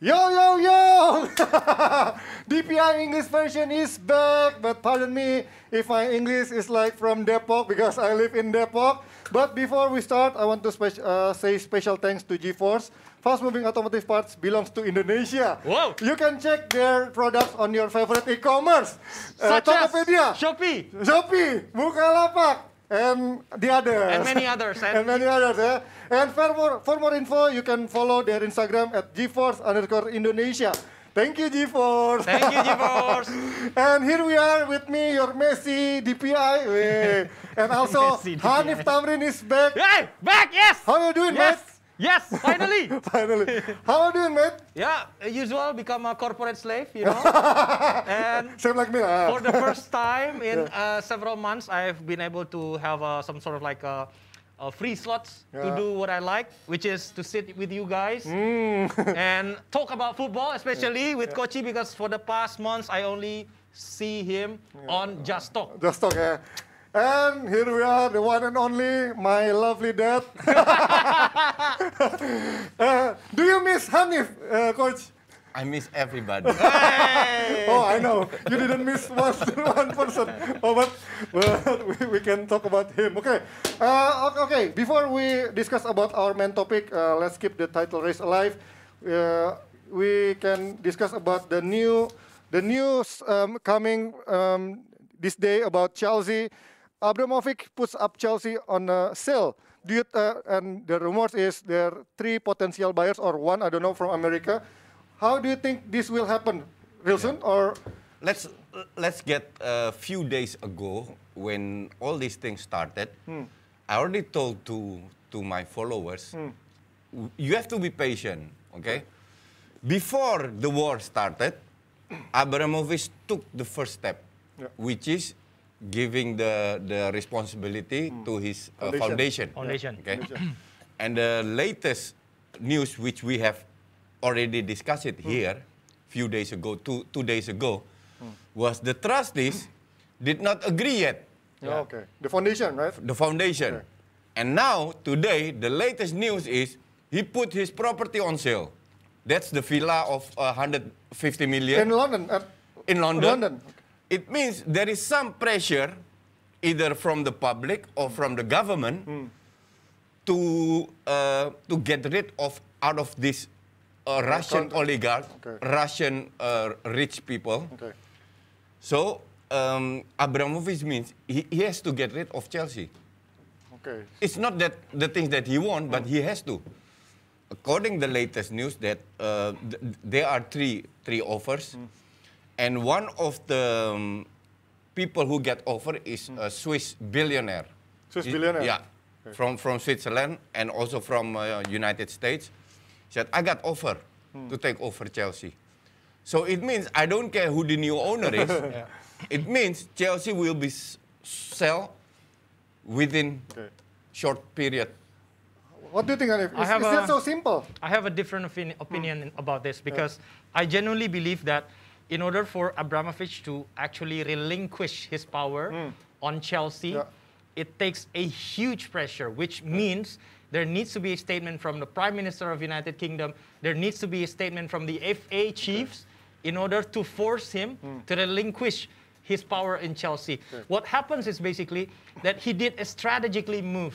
Yo, yo, yo! DPI English version is back, but pardon me if my English is like from Depok because I live in Depok. But before we start, I want to say special thanks to GeForce. Fast-moving automotive parts belongs to Indonesia. Whoa. You can check their products on your favorite e-commerce. Such as Tokopedia, Shopee, Bukalapak, and the others. and many others. And many others, yeah. And for more info, you can follow their Instagram at GeForce_Indonesia. Thank you, GeForce. Thank you, GeForce. And here we are with me, your Messi DPI. And also, Messi DPI. Hanif Tamrin is back. Hey, back, yes! How are you doing, Yes, mate? yes, finally. Finally. How are you doing, mate? Yeah, usual, become a corporate slave, you know. And Same like me. for the first time in several months, I've been able to have some sort of like free slots to do what I like, which is to sit with you guys and talk about football, especially with Kochi, because for the past months, I only see him on Just Talk. Just talk, yeah. And here we are, the one and only, my lovely dad. Do you miss Hanif, Coach? I miss everybody. Hey! Oh, I know. You didn't miss one person. Oh, but we can talk about him. Okay. Okay. Before we discuss about our main topic, let's keep the title race alive. We can discuss about the news coming this day about Chelsea. Abramovich puts up Chelsea on a sale. And the rumors is there are 3 potential buyers or 1, I don't know, from America. How do you think this will happen? Real soon or? Let's get a few days ago when all these things started. I already told to my followers, you have to be patient, okay? Before the war started, Abramovich took the first step, which is giving the responsibility to his foundation. Okay? And the latest news, which we have already discussed it here, few days ago, two days ago, was the trustees did not agree yet. Okay. The foundation, right? The foundation. Okay. And now, today, the latest news is he put his property on sale. That's the villa of 150 million. In London. In London. London. It means there is some pressure, either from the public or from the government, to get rid of out of this Russian oligarchs, Russian rich people. Okay. So Abramovich means he has to get rid of Chelsea. Okay. It's not that the things that he wants, but he has to. According to the latest news, that there are three offers. And one of the people who get offered is a Swiss billionaire. Swiss billionaire? Yeah, okay. From Switzerland and also from United States. He said, I got offer to take over Chelsea. So it means, I don't care who the new owner is. It means Chelsea will be sell within short period. What do you think, Hanif? Is that so simple? I have a different opinion about this because I genuinely believe that in order for Abramovich to actually relinquish his power on Chelsea, it takes a huge pressure, which means there needs to be a statement from the Prime Minister of United Kingdom. There needs to be a statement from the FA chiefs in order to force him to relinquish his power in Chelsea. What happens is basically that he did a strategically move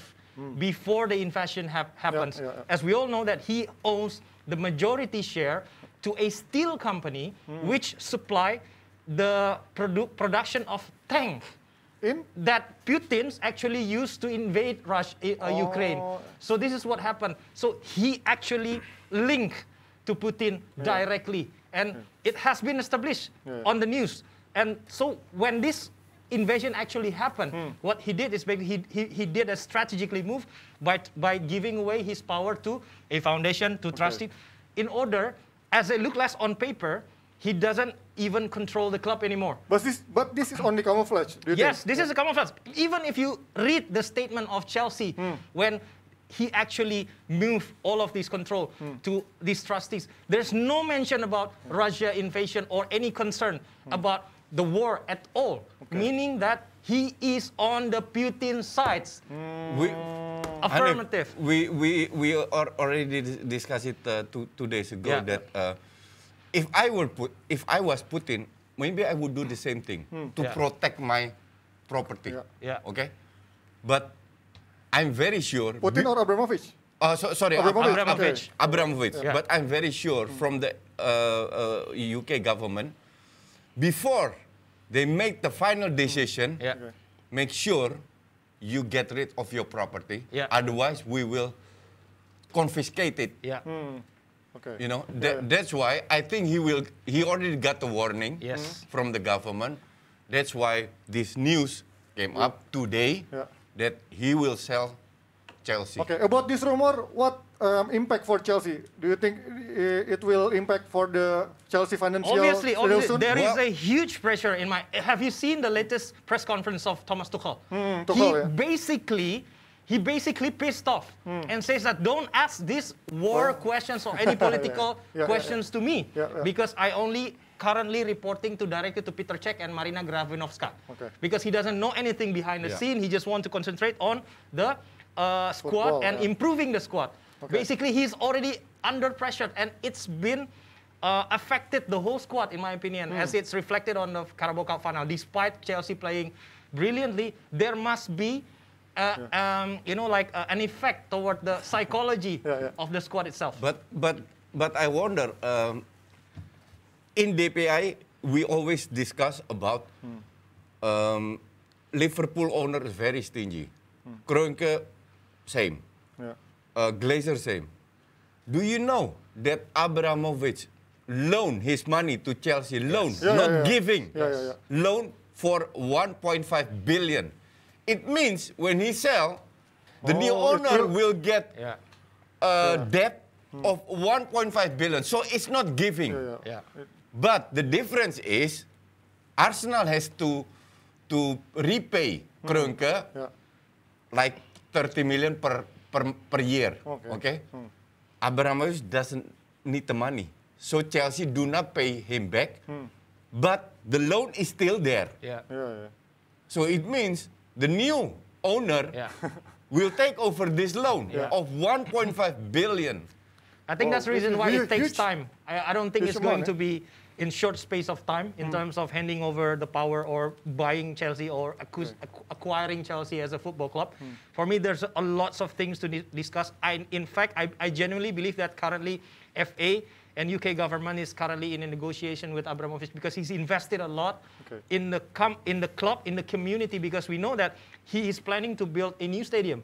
before the invasion happens. As we all know that he owns the majority share to a steel company which supply the production of tanks that Putin's actually used to invade Ukraine. So this is what happened. So he actually linked to Putin directly. And it has been established on the news. And so when this invasion actually happened, what he did is he did a strategically move by giving away his power to a foundation, to trustees, in order, as it looks less on paper, he doesn't even control the club anymore. But this is only camouflage, do you Yes, think? this is a camouflage. Even if you read the statement of Chelsea, when he actually moved all of this control to these trustees, there's no mention about Russia invasion or any concern about the war at all, meaning that he is on the Putin sides. Affirmative. We already discussed it 2 days ago that if I was Putin, maybe I would do the same thing to protect my property. Okay, but I'm very sure. Putin or Abramovich? Sorry, Abramovich. Abramovich. Yeah. But I'm very sure from the UK government, before they make the final decision, make sure you get rid of your property. Otherwise, we will confiscate it. Okay. You know, that's why I think he already got the warning from the government. That's why this news came up today that he will sell Chelsea. Okay, about this rumor, what impact for Chelsea? Do you think it will impact for the Chelsea financial? Obviously, there is a huge pressure in my. Have you seen the latest press conference of Thomas Tuchel? He basically pissed off and says that don't ask these war questions or any political questions to me because I only currently reporting directly to Peter Cech and Marina Gravinovska because he doesn't know anything behind the scene. He just wants to concentrate on the squad and improving the squad. Basically, he's already under pressure and it's been affected the whole squad, in my opinion, as it's reflected on the Carabao Cup final. Despite Chelsea playing brilliantly, there must be an effect toward the psychology of the squad itself. But I wonder, in DPI, we always discuss about Liverpool owner is very stingy. Kroenke, same. Glazer, same. Do you know that Abramovich loaned his money to Chelsea? Not giving. Loan for 1.5 billion. It means when he sell, the new owner will get debt of 1.5 billion. So it's not giving. But the difference is Arsenal has to repay Kroenke like 30 million per year. Okay? Abramovich doesn't need the money. So Chelsea do not pay him back. But the loan is still there. So it means the new owner will take over this loan of 1.5 billion. I think that's the reason why it takes time. I don't think it's going to be in short space of time in terms of handing over the power or buying Chelsea or acquiring Chelsea as a football club. For me, there's lots of things to discuss. In fact, I genuinely believe that currently FA and UK government is currently in a negotiation with Abramovich because he's invested a lot in the club, in the community, because we know that he is planning to build a new stadium,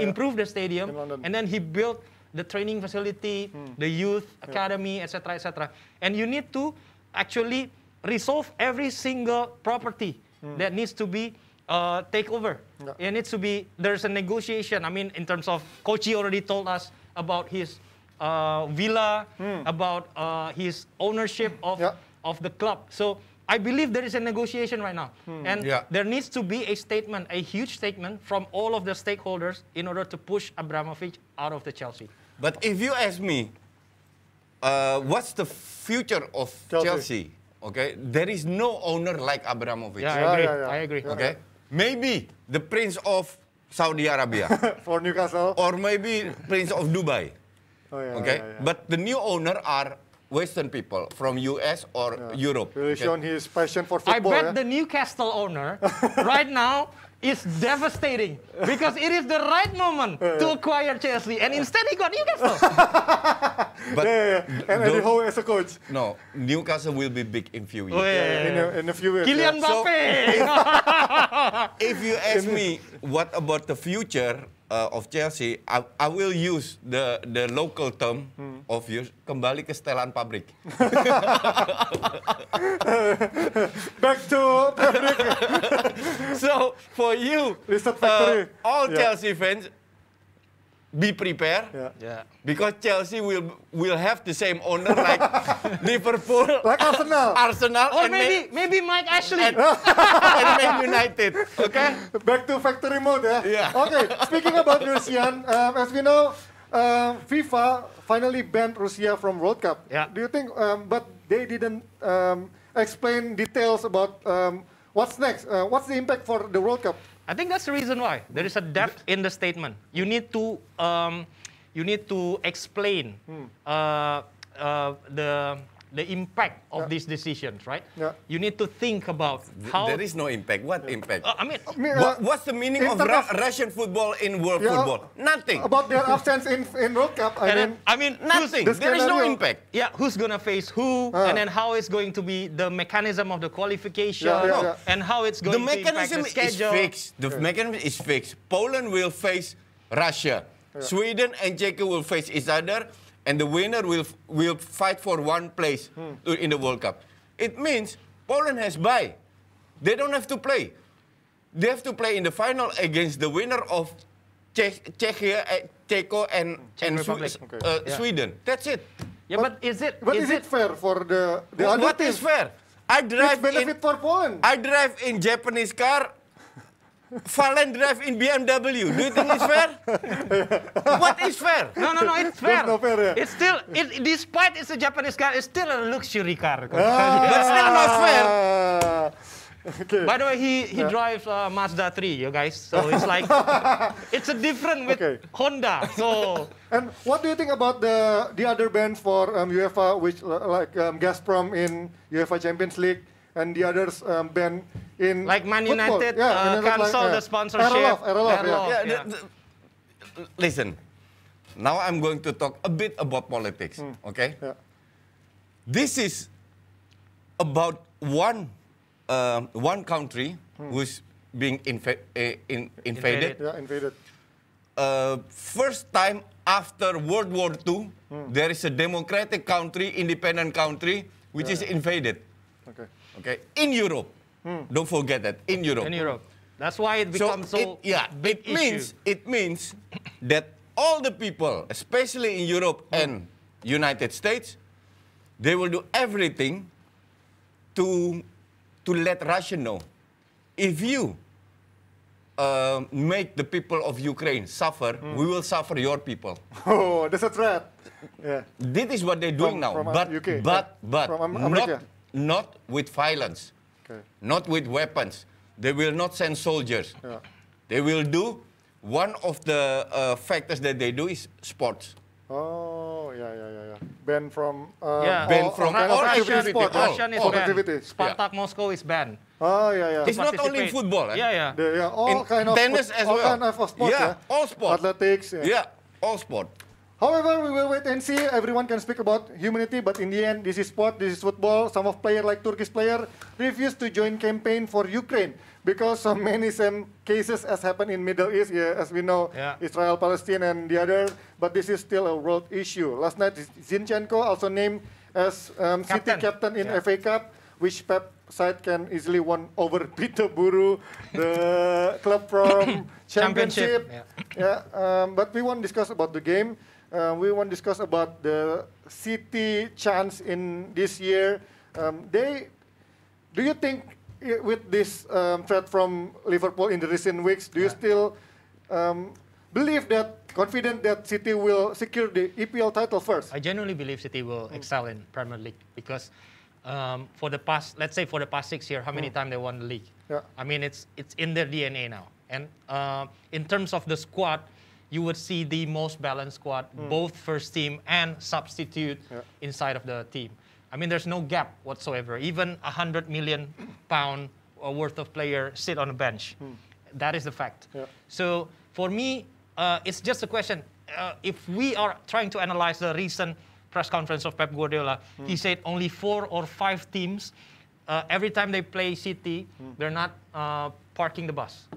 improve the stadium, and then he built the training facility, the youth academy, etc., etc. And you need to actually resolve every single property that needs to be take over. It needs to be, there's a negotiation. I mean, in terms of, Kochi already told us about his villa, about his ownership of the club. So I believe there is a negotiation right now. And there needs to be a statement, a huge statement from all of the stakeholders in order to push Abramovich out of the Chelsea. But if you ask me, what's the future of Chelsea? Okay, there is no owner like Abramovich. I agree. Okay, maybe the Prince of Saudi Arabia for Newcastle, or maybe Prince of Dubai. But the new owner are Western people from US or Europe. Really shown his passion for football. I bet the Newcastle owner right now is devastating because it is the right moment to acquire Chelsea, and instead he got Newcastle. But and Eddie Howe as a coach. No, Newcastle will be big in few years. In a few years. Kylian Mbappe. So, if you ask me what about the future of Chelsea, I will use the local term of yours, kembali ke setelan pabrik. Back to pabrik. So for you, all Chelsea fans, be prepared. Because Chelsea will have the same owner like Liverpool, like Arsenal, or and maybe Mike Ashley and Man United. Okay. Back to factory mode, Okay. Speaking about Russian, as we know, FIFA finally banned Russia from World Cup. Do you think? But they didn't explain details about what's next. What's the impact for the World Cup? I think that's the reason why there is a depth in the statement. You need to explain the the impact of these decisions, right? Yeah. You need to think about how... There is no impact. What impact? I mean, what's the meaning of Russian football in world football? Nothing. About their absence in World Cup, I mean, nothing. There is no impact. Yeah, who's going to face who, and then how it's going to be the mechanism of the qualification, and how it's going to impact the schedule. Is fixed. The mechanism is fixed. Poland will face Russia. Sweden and Czechia will face each other, and the winner will fight for one place in the World Cup. It means Poland has bye. They don't have to play. They have to play in the final against the winner of Czechia, Czechia and Sweden. That's it. Yeah, but is it fair for the other What teams? is fair? It's benefit for Poland. I drive in Japanese car. Valen drive in BMW. Do you think it's fair? What is fair? No, it's fair. Not fair, yeah. It's still, despite it's a Japanese car, it's still a luxury car. But still not fair. Okay. By the way, he drives Mazda 3, you guys. So it's like, it's a different with Honda. So. And what do you think about the other bans for UEFA, which like Gazprom in UEFA Champions League, and the others ban in like Man football? United cancel the sponsorship. Listen, now I'm going to talk a bit about politics, okay? Yeah. This is about one country who's being invaded. Yeah, invaded. First time after World War II, there is a democratic country, independent country, which is invaded. Okay, in Europe. Don't forget that, in Europe. In Europe. That's why it becomes big issue. It means that all the people, especially in Europe and United States, they will do everything to let Russia know. If you make the people of Ukraine suffer, we will suffer your people. Oh, that's a threat. Yeah. This is what they're doing now. But not with violence, not with weapons. They will not send soldiers. Yeah. They will do, one of the factors that they do is sports. Oh, yeah. Ban from all Russian sport. Russian is banned. Spartak Moscow is banned. Oh, yeah. It's not only in football. All kind of tennis as well. All kind of sports. All sports. Athletics. Yeah, all sport. However, we will wait and see. Everyone can speak about humanity, but in the end, this is sport, this is football. Some of players, like Turkish player, refuse to join campaign for Ukraine because so many same cases as happened in Middle East, as we know, Israel, Palestine, and the other. But this is still a world issue. Last night, Zinchenko also named as City captain in FA Cup, which Pep side can easily win over Peterborough, the club from Championship. But we won't discuss about the game. We want to discuss about the City chance in this year. Do you think with this threat from Liverpool in the recent weeks, do you still believe that, confident that City will secure the EPL title first? I genuinely believe City will excel in Premier League because for the past, let's say for the past 6 years, how many times they won the league? I mean, it's in their DNA now. And in terms of the squad, you would see the most balanced squad, both first team and substitute inside of the team. I mean, there's no gap whatsoever. Even £100 million worth of player sit on the bench. That is the fact. So for me, it's just a question. If we are trying to analyze the recent press conference of Pep Guardiola, he said only 4 or 5 teams, every time they play City, they're not parking the bus.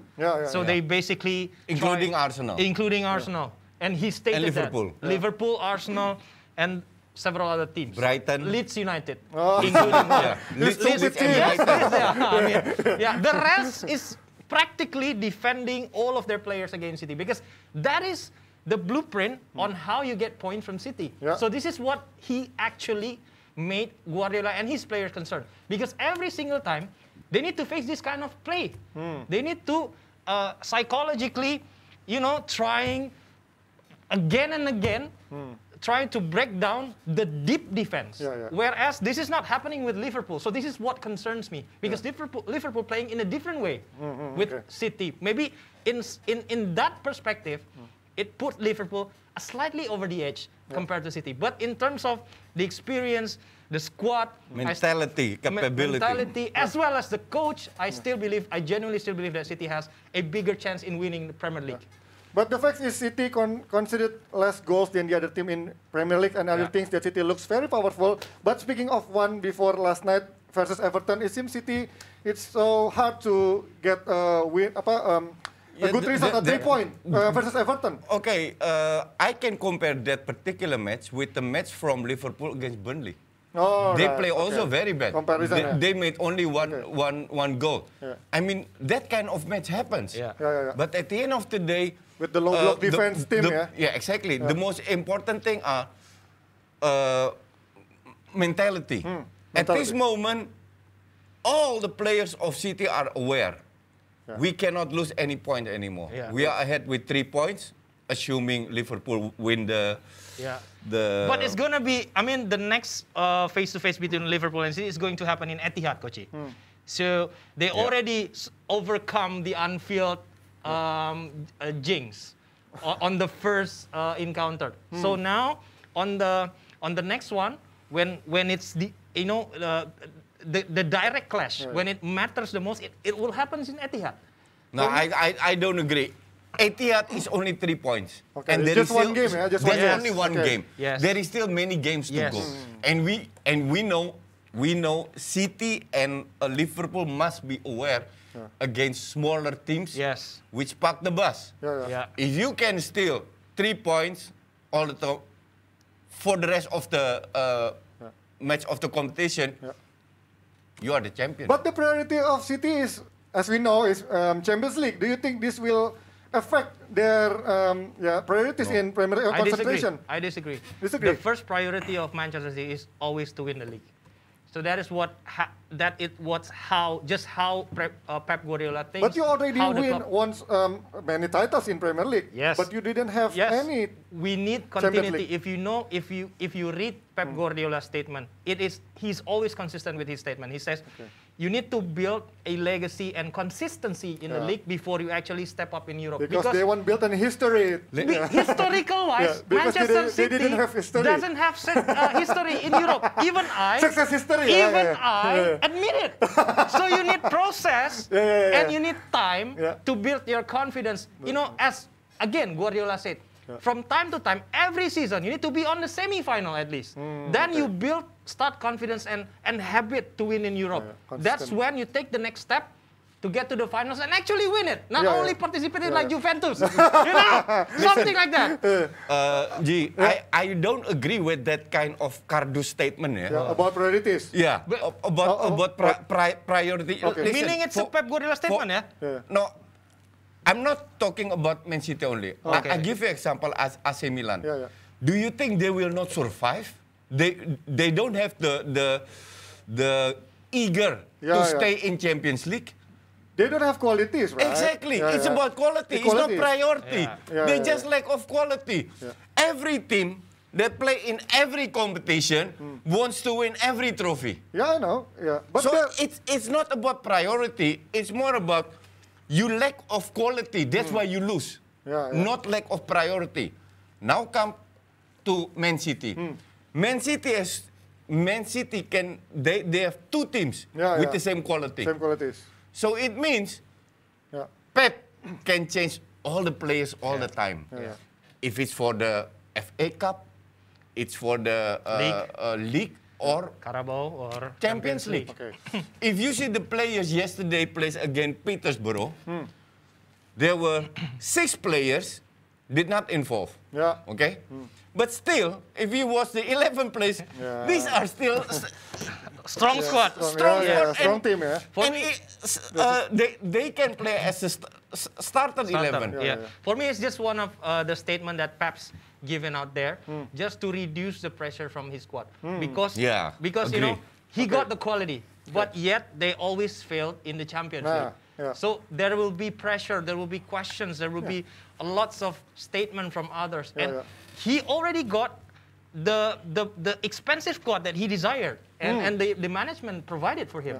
So they basically... Including Arsenal. And he stated and Liverpool. that. Liverpool, Arsenal, and several other teams. Brighton. Leeds United. Including Leeds United. The rest is practically defending all of their players against City because that is the blueprint on how you get points from City. So this is what he actually made Guardiola and his players concerned. Because every single time, they need to face this kind of play. They need to psychologically, trying again and again, trying to break down the deep defense. Whereas this is not happening with Liverpool. So this is what concerns me. Because Liverpool playing in a different way with City. Maybe in that perspective, it put Liverpool slightly over the edge. compared to City. But in terms of the experience, the squad, mentality, capability, as well as the coach, I genuinely still believe that City has a bigger chance in winning the Premier League. But the fact is City conceded less goals than the other team in Premier League, and other things that City looks very powerful. But speaking of one before last night versus Everton, it seems City, it's so hard to get a good result, a 3-point versus Everton. Okay, I can compare that particular match with the match from Liverpool against Burnley. Oh, they play also very bad. They made only one goal. Yeah. I mean, that kind of match happens. But at the end of the day, with the low block defense team, exactly. The most important thing are mentality. At this moment, all the players of City are aware. We cannot lose any point anymore. We are ahead with 3 points, assuming Liverpool win the. But it's gonna be. I mean, the next face-to-face between Liverpool and City is going to happen in Etihad, Kochi. So they already overcome the Anfield jinx on the first encounter. So now on the next one, when it's the the direct clash, when it matters the most, it will happen in Etihad. No, I don't agree. Etihad is only 3 points. Okay. And there is one game, Just only one game. Yes. There is still many games to go. And we know City and Liverpool must be aware against smaller teams which park the bus. If you can steal 3 points all the time for the rest of the match of the competition, you are the champion. But the priority of City is, as we know, is Champions League. Do you think this will affect their priorities in Premier League concentration? I disagree. The first priority of Manchester City is always to win the league. So that is how Pep Guardiola thinks. But you already win once many titles in Premier League. Yes. But you didn't have any. We need continuity. If you read Pep Guardiola's statement, he's always consistent with his statement. He says, you need to build a legacy and consistency in the league before you actually step up in Europe. Because they want to build a history. Historical-wise, Manchester City doesn't have history in Europe. Even I, success history. I admit it. So you need process and you need time to build your confidence. You know, as again Guardiola said, from time to time, every season, you need to be on the semi-final at least. Then you start confidence and habit to win in Europe. That's when you take the next step to get to the finals and actually win it. Not only participate like Juventus. Something like that. I don't agree with that kind of Kardus statement. About priorities. About priority. Listen, meaning it's a Pep Guardiola statement, No. I'm not talking about Man City only. I give you example as AC Milan. Do you think they will not survive? They don't have the eager to stay in Champions League. They don't have qualities, right? Exactly. It's about quality. It's not priority. They just lack of quality. Every team that play in every competition wants to win every trophy. I know. But so it's not about priority. It's more about you lack of quality. That's why you lose. Not lack of priority. Now come to Man City. Man City they have two teams with the same quality. Same qualities. So it means Pep can change all the players all the time. If it's for the FA Cup, it's for the league or Carabao or Champions League. If you see the players yesterday plays against Peterborough, there were 6 players did not involve. Okay? But still, if you watch the 11 players, these are still strong squad. Strong team, they can play as a starter 11. For me, it's just one of the statement that Pep's given out there, just to reduce the pressure from his squad. Because you know, he got the quality, but yet they always failed in the Champions League. So there will be pressure, there will be questions, there will be lots of statement from others. And he already got the expensive squad that he desired, and the management provided for him.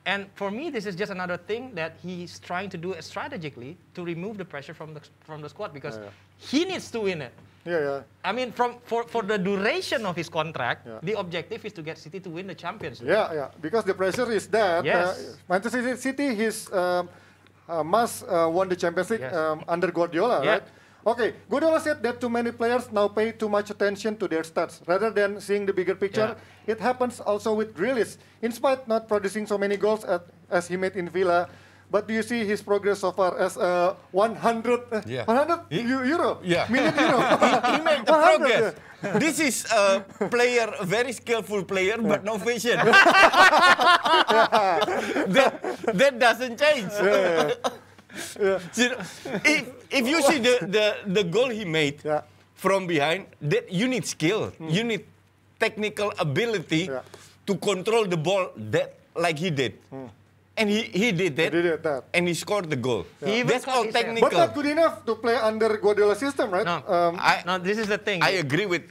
And for me, this is just another thing that he's trying to do strategically to remove the pressure from the squad, because he needs to win it. I mean, for the duration of his contract, the objective is to get City to win the Champions League. Because the pressure is that Manchester City must won the Champions League under Guardiola, right? Okay, Guardiola said that too many players now pay too much attention to their stats rather than seeing the bigger picture. It happens also with Grealish. In spite not producing so many goals as he made in Villa, but do you see his progress so far as 100 euro? Million euro? He made the progress. This is a player, a very skillful player, but no vision. That doesn't change. If you see the goal he made from behind, that you need skill. You need technical ability to control the ball like he did. And he did that, and he scored the goal. That's all technical. But not good enough to play under Guardiola's system, right? No, this is the thing. I agree with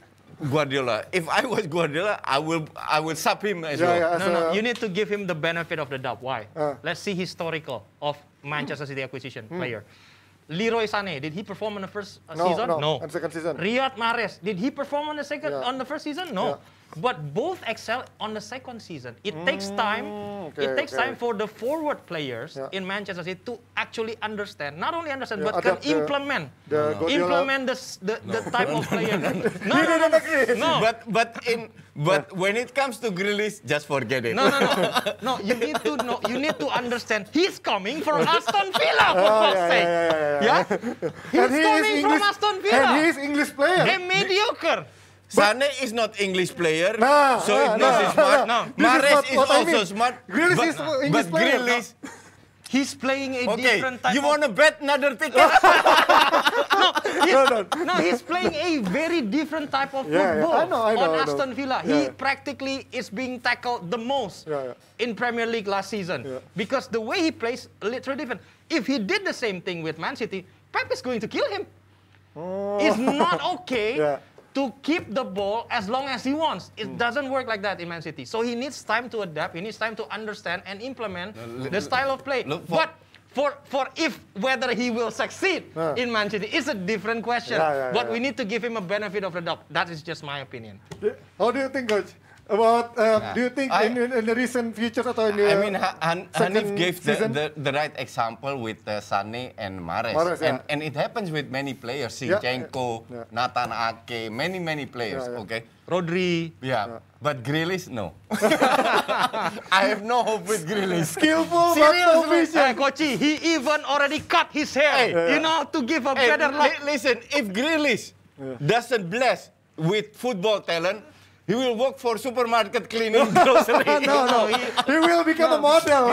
Guardiola. If I was Guardiola, I will sub him as well. No, you need to give him the benefit of the doubt. Why? Let's see historical of Manchester City acquisition player. Leroy Sané, did he perform on the first season? No. On second season. Riyad Mahrez, did he perform on the first season? No. But both excel on the second season. It takes time. It takes time for the forward players in Manchester City to actually understand, not only understand, but can implement the type of player. But when it comes to Grealish, just forget it. No. You need to understand. He's coming from Aston Villa, for fuck's sake. He's coming from Aston Villa. And he's English player. A mediocre. Sané is not English player, so it means he's smart. Mahrez is also smart. Grealish is English player. Grealish, he's playing a different type. You want to bet another ticket? He's playing a very different type of football on Aston Villa. He practically is being tackled the most in Premier League last season because the way he plays literally different. If he did the same thing with Man City, Pep is going to kill him. It's not okay to keep the ball as long as he wants. It doesn't work like that in Man City. So he needs time to adapt. He needs time to understand and implement the style of play. But for whether he will succeed in Man City is a different question. But we need to give him a benefit of the doubt. That is just my opinion. How do you think, Coach? About do you think in the recent future atau in the Hanif gave the right example with Sané and Mahrez, and it happens with many players, Zinchenko, Nathan Ake, many players. Okay, Rodri. But Grealish, no. I have no hope with Grealish. Skillful, but no vision. Kochi, he even already cut his hair, to give a better look. Listen, if Grealish doesn't bless with football talent, he will work for supermarket cleaning grocery. He will become a model.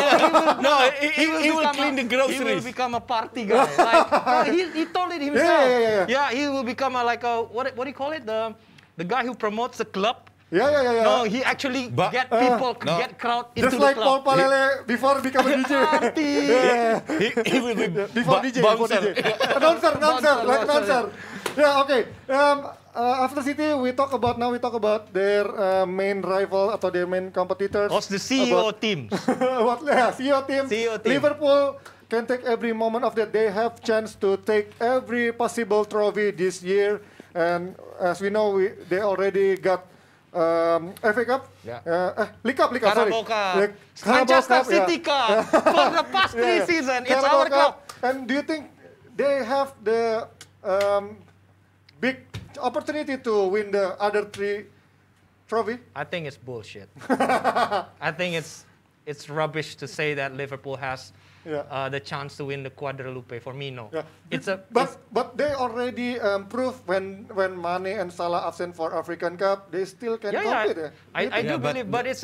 He will clean the groceries. He will become a party guy. He told it himself. He will become what do you call it? The guy who promotes the club. No, he actually get people, get crowd into just the like club. Paul Palele before become a DJ. He will be before DJ. Announcer. Okay. After City, we talk about their main rival atau their main competitors. What's the CEO team? CEO team. Liverpool can take every moment of that. They have chance to take every possible trophy this year, and as we know, they already got FA Cup, League Cup, Carabao Cup, Manchester City Cup. For the past 3 seasons, it's our club. And do you think they have the big opportunity to win the other 3 trophy? I think it's bullshit. I think it's rubbish to say that Liverpool has the chance to win the quadruple. For me, no. But they already proved when Mane and Salah absent for African Cup, they still can compete. I do believe, but it's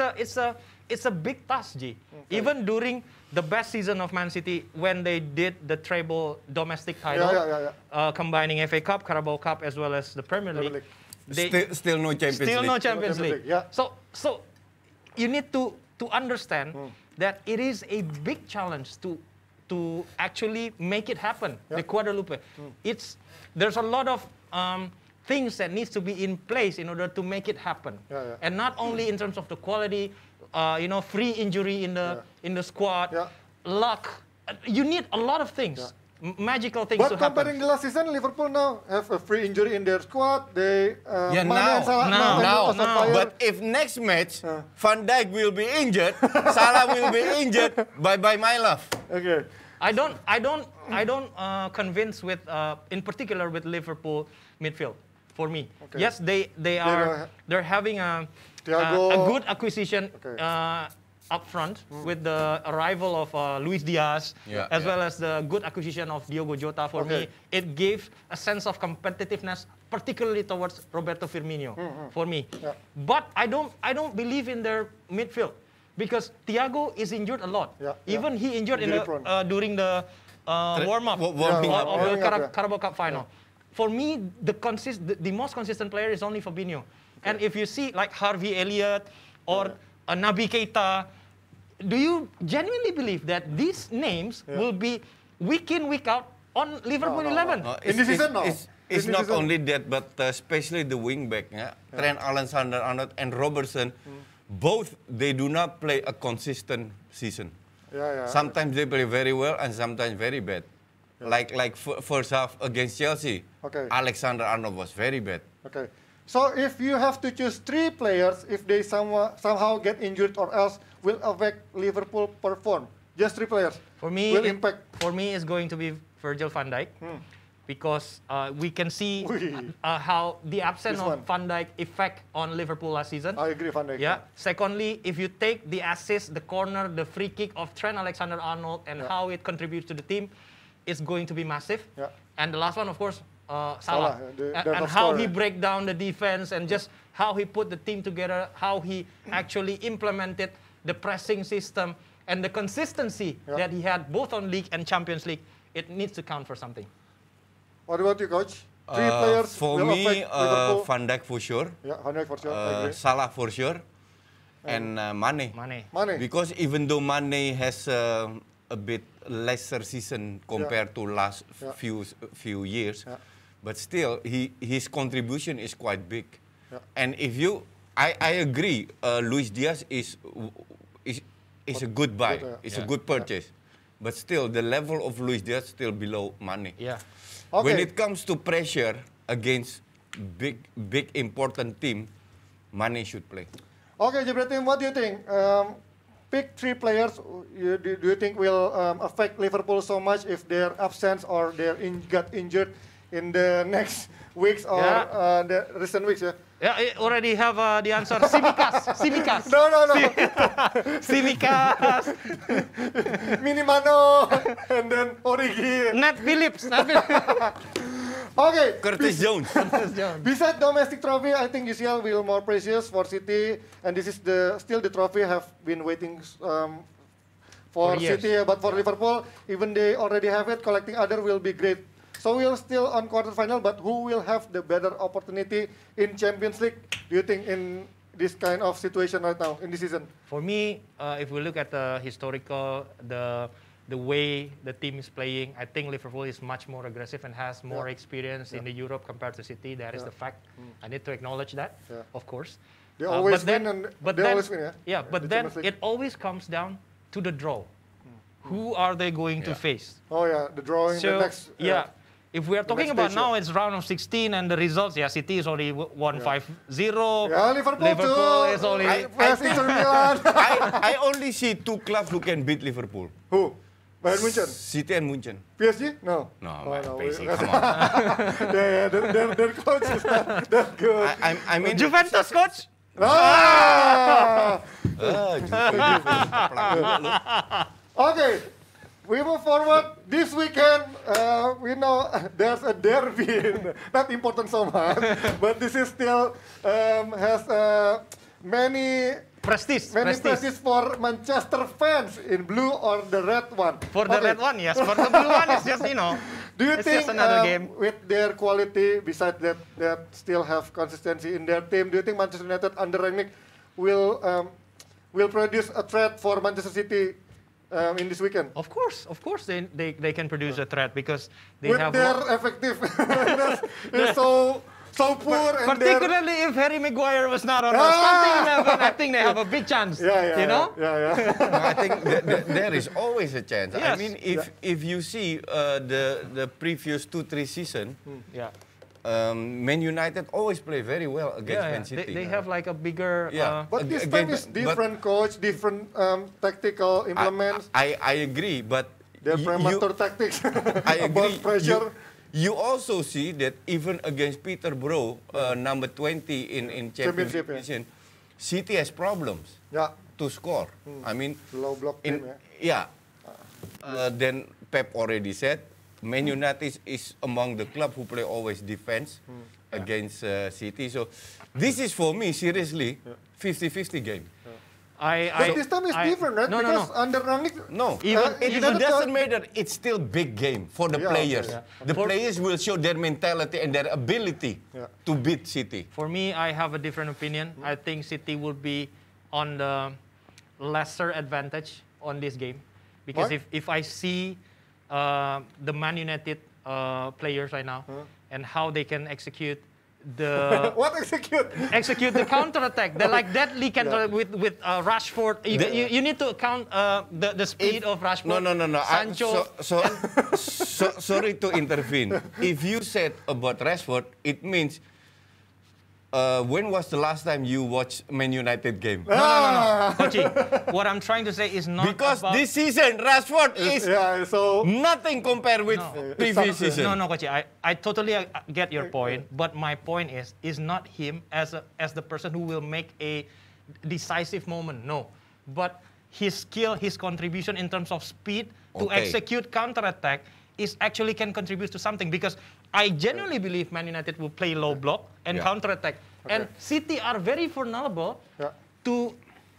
a big task, G. Okay. Even during the best season of Man City, when they did the treble domestic title, combining FA Cup, Carabao Cup, as well as the Premier League, still no Champions League. Still no Champions League. So you need to understand that it is a big challenge to actually make it happen. The quadruple. There's a lot of things that needs to be in place in order to make it happen, and not only in terms of the quality. Free injury in the squad, luck. You need a lot of things magical things But to happen. comparing the last season, Liverpool now have a free injury in their squad. They Mane now, and Salah now. on fire. But if next match Van Dijk will be injured, Salah will be injured. Bye bye my love. Okay. I don't convince with, in particular with Liverpool midfield. For me, Okay. yes, they're having a good acquisition up front with the arrival of Luis Diaz, as well as the good acquisition of Diogo Jota. For me, it gave a sense of competitiveness, particularly towards Roberto Firmino. For me, but I don't believe in their midfield. Because Thiago is injured a lot. Even he injured during the warm-up of the Carabao Cup final. For me, the most consistent player is only Fabinho. And if you see like Harvey Elliott or Naby Keita, do you genuinely believe that these names will be week in, week out on Liverpool 11? In this season, no. It's not only that, but especially the wing-back, Trent Alexander-Arnold and Robertson, both, they do not play a consistent season. Sometimes they play very well and sometimes very bad. Like first half against Chelsea, Alexander-Arnold was very bad. Okay. So if you have to choose 3 players, if they somehow get injured or else will affect Liverpool perform, just 3 players. For me, will impact. For me, it's going to be Virgil van Dijk. Because we can see how the absence of Van Dijk effect on Liverpool last season. I agree, Van Dijk. Yeah. Secondly, if you take the assist, the corner, the free kick of Trent Alexander-Arnold and how it contributes to the team, it's going to be massive. And the last one, of course, Salah. And how he break down the defense and just how he put the team together, how he actually implemented the pressing system and the consistency that he had both on League and Champions League. It needs to count for something. What about you, Coach? 3 players for will me, affect Liverpool. Van Dijk for sure. Van Dijk for sure. I agree. Salah for sure. And Mane. Because even though Mane has a bit lesser season compared to last few years, but still his contribution is quite big. And if you, I agree, Luis Diaz is a good buy. It's a good purchase. But still, the level of Luis Diaz still below Mane. When it comes to pressure against big important team, Mane should play. Okay, JEBREEE team, what do you think? Pick 3 players. Do you think will affect Liverpool so much if they're absent or they got injured in the next weeks or the recent weeks? Yeah, I already have the answer. Simikas. No. Simikas. Minimano and then Origi. Nat Phillips. Okay. Curtis Jones. Besides domestic trophy, I think UCL will more precious for City, and this is still the trophy have been waiting for City, but for Liverpool, even they already have it, collecting other will be great. So we're still on quarterfinal, but who will have the better opportunity in Champions League? Do you think in this kind of situation right now in this season? For me, if we look at the historical, the way the team is playing, I think Liverpool is much more aggressive and has more experience in the Europe compared to City. That is the fact. I need to acknowledge that, of course. They always win, and they always win, but then it always comes down to the draw. Who are they going to face? The drawing, the next... If we are talking about now, it's round of 16 and the results, City is only won 5-0. Liverpool is only... I only see 2 clubs who can beat Liverpool. Who? Bayern Munchen? City and Munchen. PSG? No. No, PSG, come on. Their coach is not that good. I mean... Juventus, coach? Okay. We move forward. This weekend, we know there's a derby, not important so much, but this is still has many prestige for Manchester fans in blue or the red one. For the red one, yes. For the blue one, it's just, do you think another game. With their quality, besides that still have consistency in their team, do you think Manchester United under Rangnick will produce a threat for Manchester City in this weekend? Of course, they can produce a threat because they with have their effective. It's so so poor. And particularly if Harry Maguire was not on the starting 11, I think they have a big chance. You know? I think there is always a chance. Yes. I mean, if you see the previous 2-3 seasons, Man United always play very well against Man City. They have like a bigger... but this time is different coach, different tactical implements. I agree, but... They're premature tactics I agree. about pressure. You also see that even against Peterborough, number 20 in Championship Division, City has problems to score. I mean... Low block team, then Pep already said, Man United is among the club who play always defense against City. So this is for me, seriously, 50-50 game. But this time is different, right? Because under Rangnick... No, it doesn't matter. It's still big game for the players. The players will show their mentality and their ability to beat City. For me, I have a different opinion. I think City will be on the lesser advantage on this game. Because if I see the Man United players right now and how they can execute the execute the counter attack. They're like deadly counter with Rashford. You need to count the speed of Rashford. No. Sancho. Sorry to intervene. If you said about Rashford, it means. When was the last time you watched Man United game? No. Kochi, what I'm trying to say is not because about... this season Rashford is nothing compared with previous season. No, Kochi, I totally get your point, but my point is not him as the person who will make a decisive moment. No, but his skill, his contribution in terms of speed to execute counter-attack is actually can contribute to something, because I genuinely believe Man United will play low block and counter-attack. And City are very vulnerable to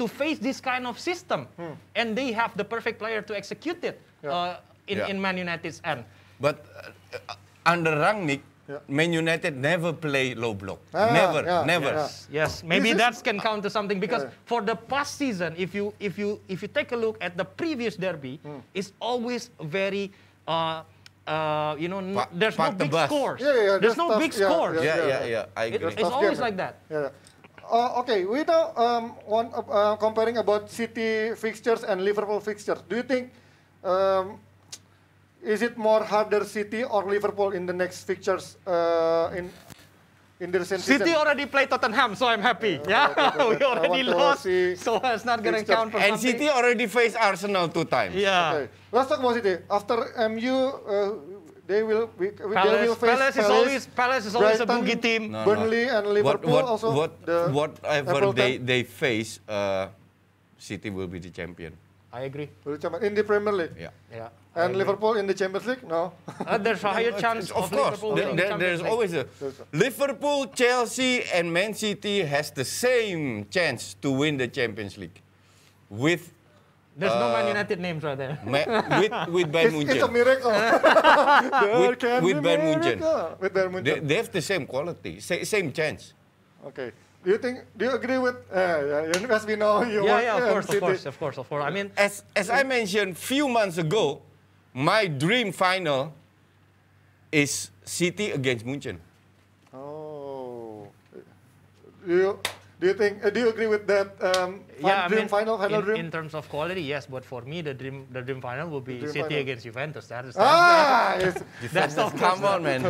face this kind of system. And they have the perfect player to execute it in Man United's end. But under Rangnick, Man United never play low block. Never. Yes. Maybe that can count to something, because for the past season, if you take a look at the previous derby, it's always very there's no big scores. There's no big scores. I agree. It's always like that. Okay, we now want comparing about City fixtures and Liverpool fixtures. Do you think is it more harder City or Liverpool in the next fixtures in the recent season? City already played Tottenham, so I'm happy. We already lost, so it's not going to count for something. And City already faced Arsenal 2 times. Okay. Let's talk about City. After MU, they will face Palace is always a boogie team. Burnley and Liverpool also. Whatever they face, City will be the champion. I agree. In the Premier League? Yeah. And Liverpool in the Champions League? No. There's a higher chance of Liverpool winning Champions There's League. always a... Liverpool, Chelsea and Man City has the same chance to win the Champions League. There's no Man United names right there. With Bayern Munchen. It's a miracle. with Bayern Munchen. With Bayern Munchen. They have the same quality, same chance. Okay. Do you agree with? As we know, of course. I mean, as I mentioned few months ago, my dream final is City against Munchen. Oh, do you agree with that? Final dream. In terms of quality, yes, but for me, the dream final will be City against Juventus. That's come on, man.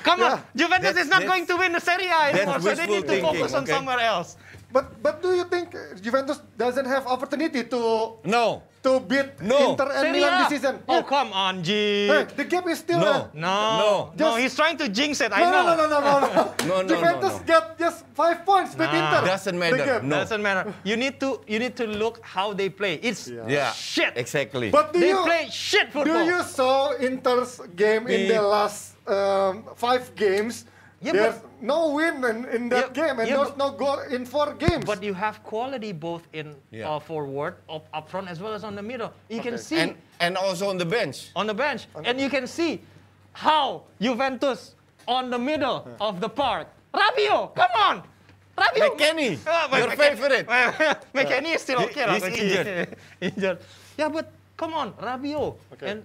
Come on, Juventus is not going to win the Serie A anymore, so they need to focus on somewhere else. But do you think Juventus doesn't have opportunity to beat Inter and Milan this season? Oh, come on, G. Hey, the gap is still No, he's trying to jinx it. I know. No. Juventus get just 5 points with Inter. Doesn't matter. Doesn't matter. You need to look how they play. It's shit. Exactly. But they play shit football. Do you saw Inter's game in the last 5 games? There's no win in that game, and there's no goal in 4 games. But you have quality both in forward, up front, as well as on the middle. You can see. And also on the bench. And you can see how Juventus on the middle of the park. Rabiot, come on! Rabiot. McKennie, your favorite. McKennie is still okay. He's injured. Yeah, but come on, Rabiot. And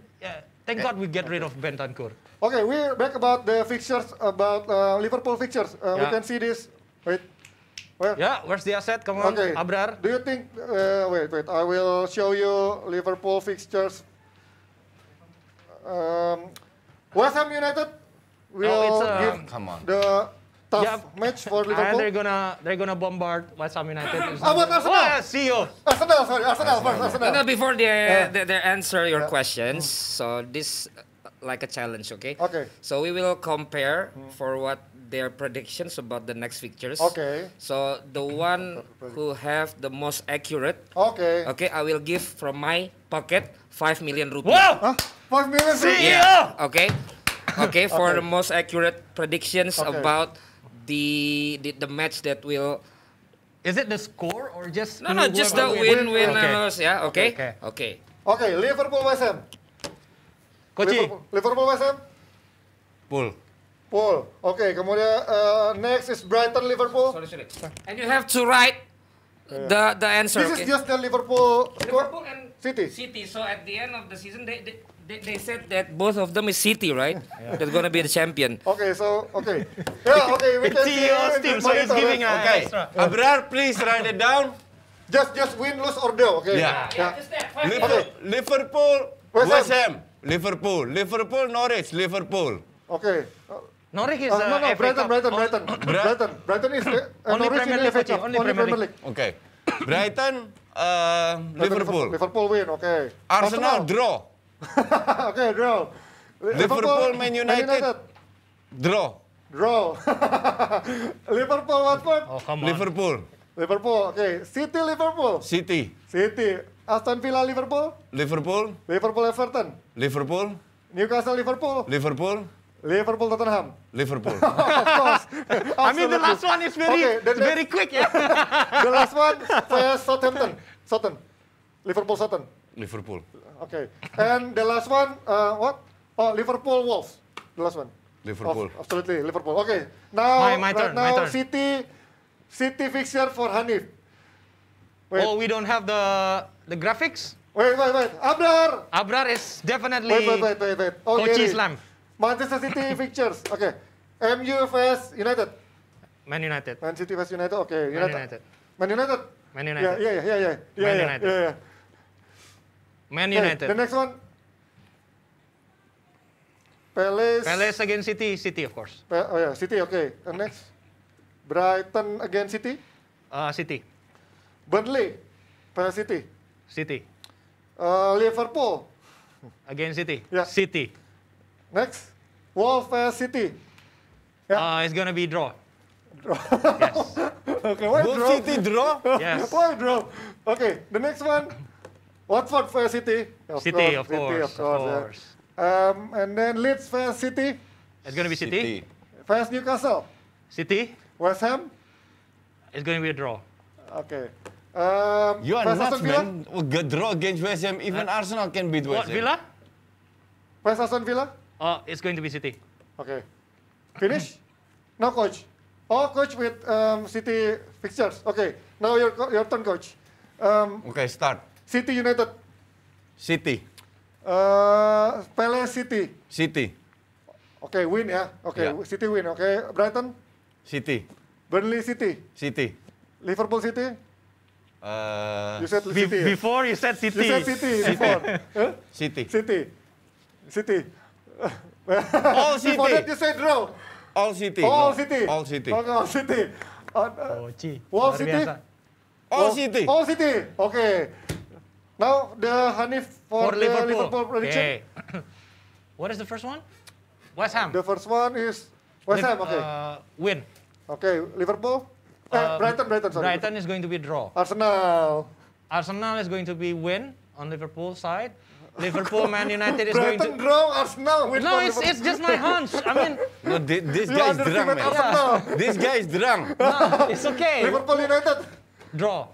thank God we get rid of Bentancur. Okay, we're back about the fixtures, about Liverpool fixtures. We can see this. Wait. Where? Yeah, where's the asset? Come on, Okay. Abrar. Do you think? Wait. I will show you Liverpool fixtures. West Ham United will give the tough match for Liverpool. They're gonna bombard West Ham United. How about Arsenal? Oh, see you. Arsenal, sorry, Arsenal first. Arsenal. No, before they answer your questions, so this like a challenge, okay? Okay. So we will compare for what their predictions about the next fixtures. Okay. So the one who have the most accurate. Okay. Okay, I will give from my pocket 5 million rupiah. Wow! Huh? 5 million. Yeah. Okay. Okay, for the most accurate predictions about the match that will. Is it the score or just? No, just the win. Okay. Yeah. Okay. Okay. Liverpool West Ham. Kochi. Liverpool West Ham. Pool. Okay, kemudian next is Brighton Liverpool. Sorry. And you have to write the answer. This is just the Liverpool and City. So at the end of the season, they said that both of them is City, right? That's gonna be the champion. Okay, so yeah, okay, we can see CEO's team, so he's giving extra. Abrar, please write it down. Just win, lose or draw. Okay. Yeah. Just that. Liverpool, West West Ham. Liverpool, Norwich, Liverpool. Okay. Norwich is No, FA Cup. Brighton is Only Norwich Premier in League, FA Cup. only Premier League. Okay. Brighton, Liverpool. Liverpool win. Okay. Arsenal draw. Okay, draw. Liverpool, Man United. Draw. Liverpool Watford. Oh, come on. Liverpool. Okay. City Liverpool. City. Aston Villa Liverpool. Liverpool. Everton. Liverpool. Newcastle Liverpool. Liverpool Tottenham. Liverpool. Of course. I mean, the last one is very quick, yeah. The last one vs Southampton. Liverpool. Okay. And the last one, what? Oh, Liverpool Wolves. The last one. Liverpool. Oh, absolutely, Liverpool. Okay. Now, My turn. City fixture for Hanif. Wait. Oh, we don't have the graphics? Wait. Abrar is definitely Wait. Oh, Kochi Gary. Slam. Manchester City fixtures. Okay. MU vs United. Man United. Man City vs United. Okay. Man United. Yeah. Man United. The next one. Palace against City, of course. City. Okay. And next. Brighton against City. City. Burnley vs City. Liverpool Against City. Yeah. City. next. Wolves vs City. It's gonna be draw. Yes. Okay, why Wolves draw? City draw? Yes. Why draw? Okay, the next one. Watford vs City. City, of City, course. yeah. And then Leeds vs City. It's gonna be City. Vs Newcastle. City. West Ham. It's gonna be a draw. Okay. You are vs nuts, Aston Villa. man. Good draw against West Ham. Even Arsenal can beat West What, Ham. Villa? Vs Aston Villa. It's going to be City. Okay. Finish? No, coach. Oh, coach with City fixtures. Okay. Now your turn, coach. Okay, start. City United. City. Palace City. City. Okay, win ya. Okay, Yeah. City win. Okay, Brighton. City. Burnley City. City. Liverpool City. You said Be- City. Before you said City. You said City before. Huh? City. City. All Before City. that you said draw. All City. All No, City. All City. Okay, all City. Kochi. Wall Luar City? biasa. All City. All City. Okay. Now the Hanif for the Liverpool prediction. Okay. What is the first one? West Ham. The first one is West Ham. Okay. Win. Okay. Liverpool. Brighton. Sorry. Brighton is going to be draw. Arsenal. Arsenal is going to be win on Liverpool side. Liverpool, Man United is going Brighton to. draw. Arsenal win. No, for it's Liverpool. just my hunch. I mean, No, this You guy is drunk, underestimate man. Arsenal. This guy is drunk. no, it's okay. Liverpool United. Draw.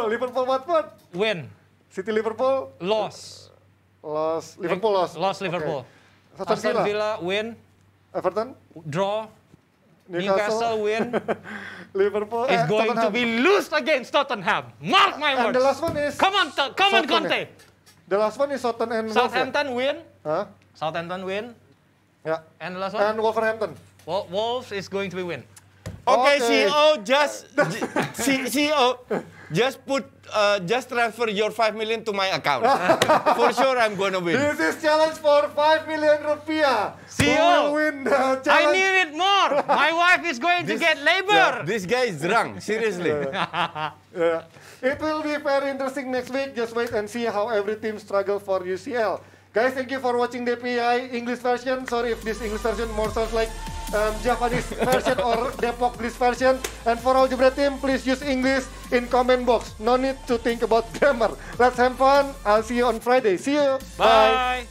Liverpool Watford. Win. City Liverpool. Loss. Liverpool lost. Lost Liverpool. Okay. Aston Villa win. Everton. Draw. Newcastle win. Liverpool. Is going to Tottenham. be lost against Tottenham. Mark my And words. the last one is. Come on, Southampton, Conte. The last one is Southampton and Wolves, ya? Southampton win. Huh? Southampton win. Yeah. And the last one? And Wolverhampton. Wolves is going to be win. Okay, Okay. CEO, just transfer your 5 million to my account. For sure, I'm gonna win. This is challenge for 5 million rupiah. CEO, Who will win the I challenge? need it more. My wife is going to get labor. This guy is drunk, seriously. Yeah. It will be very interesting next week. Just wait and see how every team struggle for UCL. Guys, thank you for watching DPI English version. Sorry if this English version more sounds like Japanese version or Depok English version. And for our Jebret team, please use English in comment box. No need to think about grammar. Let's have fun. I'll see you on Friday. See you. Bye.